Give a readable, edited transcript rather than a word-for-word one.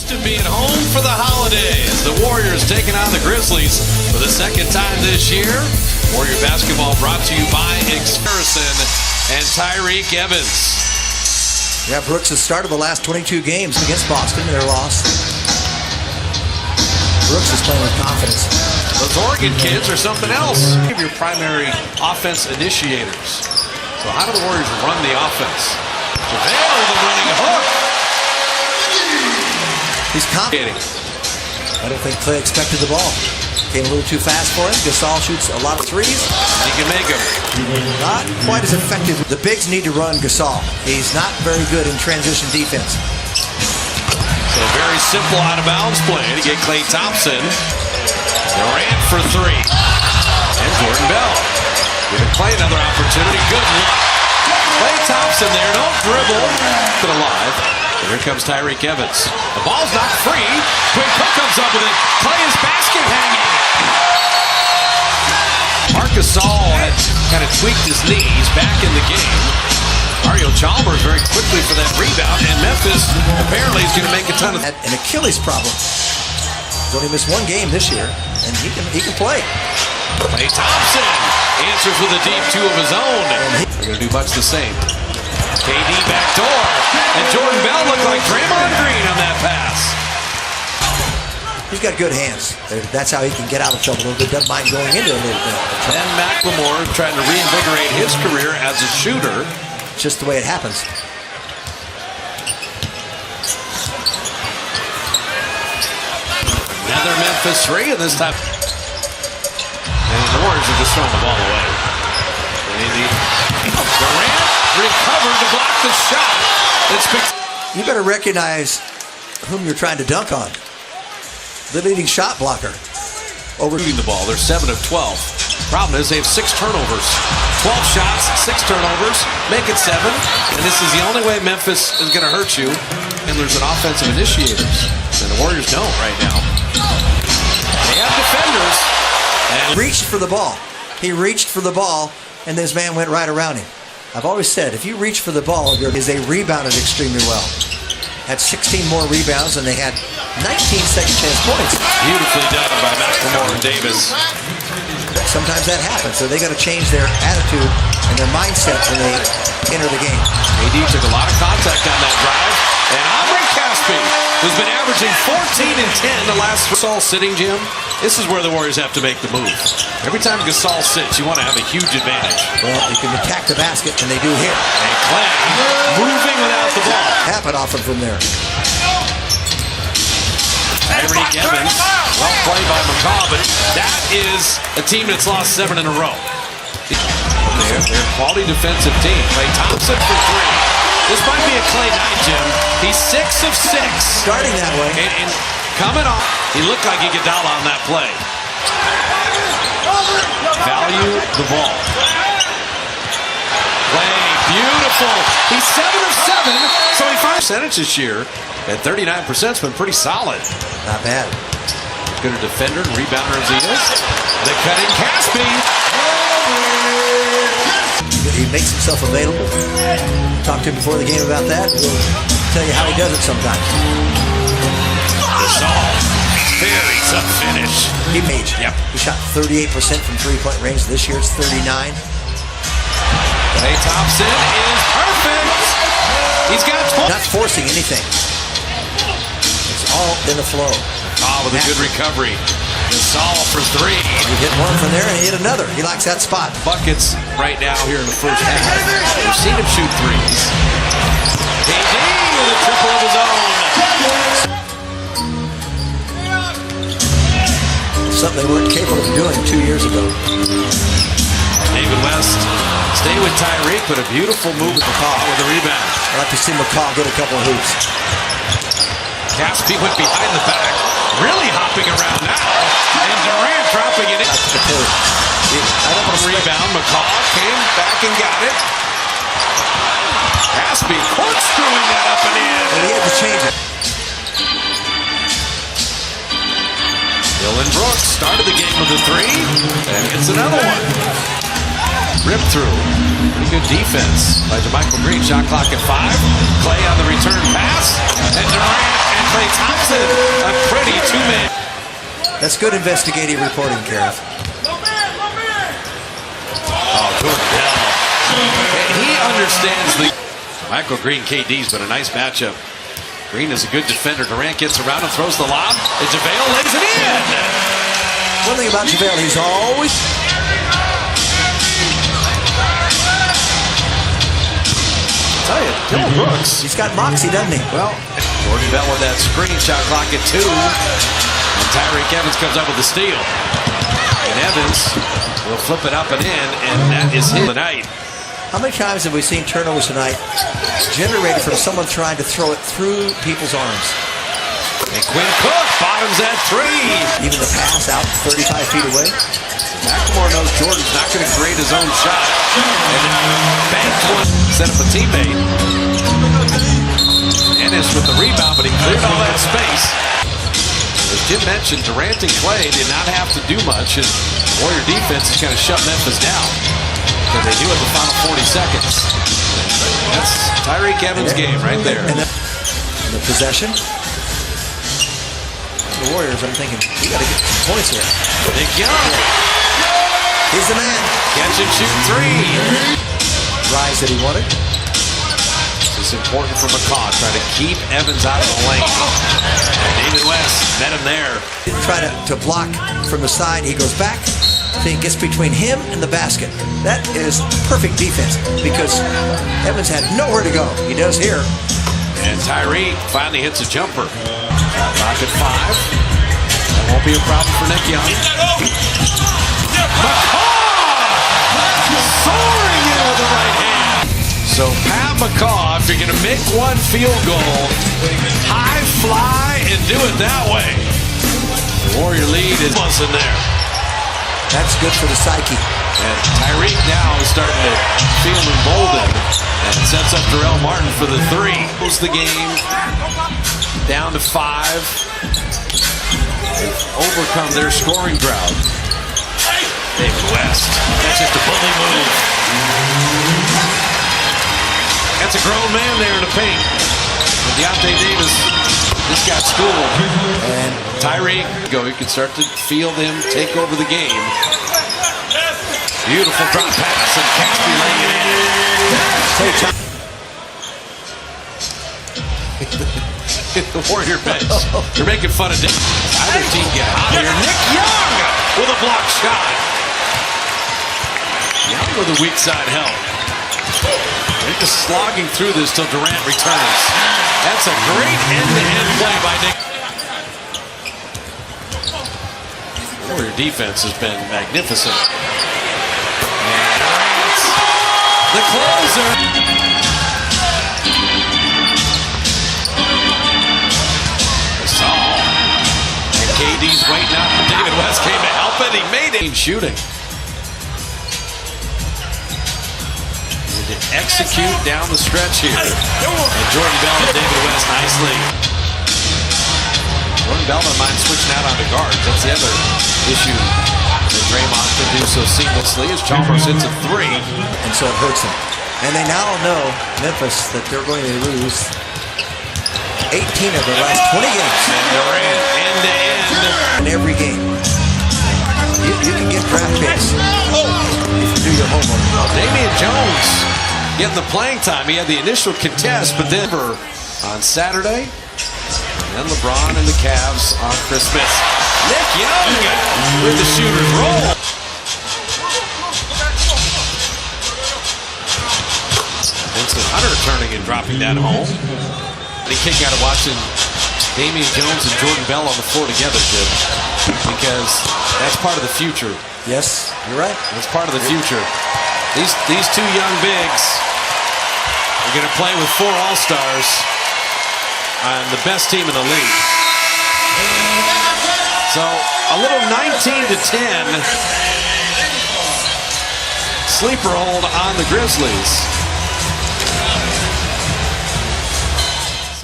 To be at home for the holidays. The Warriors taking on the Grizzlies for the second time this year. Warrior basketball brought to you by Harrison and Tyreek Evans. Yeah, Brooks has started the last 22 games against Boston. Their loss. Brooks is playing with confidence. Those Oregon kids are something else. Your primary offense initiators. So how do the Warriors run the offense? JaVale with a running hook. He's confident. I don't think Clay expected the ball. Came a little too fast for him. Gasol shoots a lot of threes. He can make them. Not quite as effective. The bigs need to run Gasol. He's not very good in transition defense. So very simple out-of-bounds play to get Klay Thompson. Durant for three. And Jordan Bell. Giving Klay another opportunity. Good luck. Klay Thompson there. Don't dribble. But alive. And here comes Tyreek Evans. The ball's not free. Quick Cook comes up with it. Klay is basket hanging. Marc Gasol had kind of tweaked his knees back in the game. Mario Chalmers very quickly for that rebound. And Memphis apparently is going to make a ton of... An Achilles problem. He's only missed one game this year. And he can play. Klay Thompson answers with a deep two of his own. They're going to do much the same. KD backdoor, and Jordan Bell looked like Draymond Green on that pass. He's got good hands. That's how he can get out of trouble a little bit. Doesn't mind going into a little bit. And McLemore trying to reinvigorate his career as a shooter. It's just the way it happens. Another Memphis three, and this time. And the Warriors are just throwing the ball away. Durant recovered to block the shot. You better recognize whom you're trying to dunk on. The leading shot blocker. Overshooting the ball. They're 7 of 12. Problem is they have 6 turnovers. 12 shots, 6 turnovers. Make it 7. And this is the only way Memphis is going to hurt you. And there's an offensive initiators. And the Warriors don't right now. They have defenders. And reached for the ball. He reached for the ball, and this man went right around him. I've always said, if you reach for the ball, they rebounded extremely well. Had 16 more rebounds, and they had 19 second chance points. Beautifully done by McLemore and Davis. Sometimes that happens, so they got to change their attitude and their mindset when they enter the game. AD took a lot of contact on that drive, and Aubrey Caspi, who's been averaging 14 and 10 the last... Gasol sitting, Jim, this is where the Warriors have to make the move. Every time Gasol sits, you want to have a huge advantage. Well, you can attack the basket, and they do here. And Klay moving without the ball. Happen often from there. Tyreek Evans, well played by McCaw, but that is a team that's lost 7 in a row. They're a quality defensive team. Klay Thompson for 3. This might be a Klay night, Jim. He's 6 of 6. Starting that way. And coming off, he looked like Iguodala on that play. Value the ball. Klay, beautiful. He's 7 of 7, so he finds percentage this year. At 39%'s been pretty solid. Not bad. Good a defender and rebounder as he is. The cutting Caspi. He makes himself available. Talked to him before the game about that. We'll tell you how he does it sometimes. Gasol. Very tough finish. He made. Yep. He shot 38% from three-point range. This year it's 39. Klay Thompson is perfect. He's got 12. Not forcing anything. All in the flow. With a good recovery. Gasol for 3. He hit one from there and he hit another. He likes that spot. Buckets right now here in the first half. We've seen him shoot threes. KD with a triple of his own. Something they weren't capable of doing 2 years ago. David West stay with Tyreek, but a beautiful move with McCaw with the rebound. I'd like to see McCaw get a couple of hoops. Caspi went behind the back, really hopping around now, and Durant dropping it in. Rebound, McCaw came back and got it. Caspi corkscrewing that up and in. And he had to change it. Dylan Brooks started the game with a 3, and gets another one. Rip through. Pretty good defense by JaMychal Green. Shot clock at 5. Klay on the return pass. And Durant and Klay Thompson That's good investigative reporting, Gareth. Oh, Jordan Bell. He understands the... Michael Green, KD's been a nice matchup. Green is a good defender. Durant gets around and throws the lob. And JaVale lays it in. One thing about JaVale, he's always... I tell you, Dylan Brooks. He's got moxie, doesn't he? Well, Jordan Bell with that screen. Shot clock at 2. And Tyreek Evans comes up with the steal. And Evans will flip it up and in, and that is his night. How many times have we seen turnovers tonight generated from someone trying to throw it through people's arms? And Quinn Cook bottoms at 3. Even the pass out 35 feet away. McLemore knows Jordan's not going to create his own shot. And banked one, set up a teammate. Ennis with the rebound, but he cleared all that space. As Jim mentioned, Durant and Clay did not have to do much, and Warrior defense is kind of shut Memphis down. Because they do it in the final 40 seconds. That's Tyreek Evans' game right there. And the possession. The Warriors, I'm thinking, we got to get some points here. Nick Young. He's the man. Catch and shoot 3. Rise that he wanted. This is important for McCaw. Try to keep Evans out of the lane. And David West met him there. Try to block from the side. He goes back. So he gets between him and the basket. That is perfect defense because Evans had nowhere to go. He does here. And Tyreek finally hits a jumper. Shot clock at 5. That won't be a problem for Nick Young. McCaw! Soaring in with the right hand. So Pat McCaw, if you're going to make one field goal, high fly and do it that way. The Warrior lead is in there. That's good for the psyche. And Tyreek now is starting to feel emboldened and sets up Darrell Martin for the 3. Close the game down to 5. They've overcome their scoring drought. David West. That's just a bully move. That's a grown man there in the paint. And Deontay Davis just got schooled. And Tyreek, you can start to feel them take over the game. Beautiful drop pass and Cappy laying it in. The Warrior bench. You're making fun of Nick. Either team get out here. Nick Young with a block shot. Young with a weak side help. They're just slogging through this till Durant returns. That's a great end-to-end play by Nick. Warrior defense has been magnificent. And Durant, the closer. Gasol. And KD's waiting out for David West. Came to help it. He made it. Shooting. To execute down the stretch here. And Jordan Bell and David West nicely. Jordan Bell don't mind switching out onto guards. That's the other issue that Draymond can do so seamlessly as Chalmers hits a 3. And so it hurts them. And they now know, Memphis, that they're going to lose 18 of their last 20 games. And Durant end-to-end. In every game. You can get draft picks if you do your homework. Well, Damian Jones getting the playing time. He had the initial contest, but then on Saturday, and then LeBron and the Cavs on Christmas. Nick Young with the shooter's roll. Vincent Hunter turning and dropping that home. And he kicked out of watching Damian Jones and Jordan Bell on the floor together, Jim, because that's part of the future. Yes, you're right. That's part of the future. These two young bigs are going to play with 4 All-Stars on the best team in the league. So a little 19-10 sleeper hold on the Grizzlies.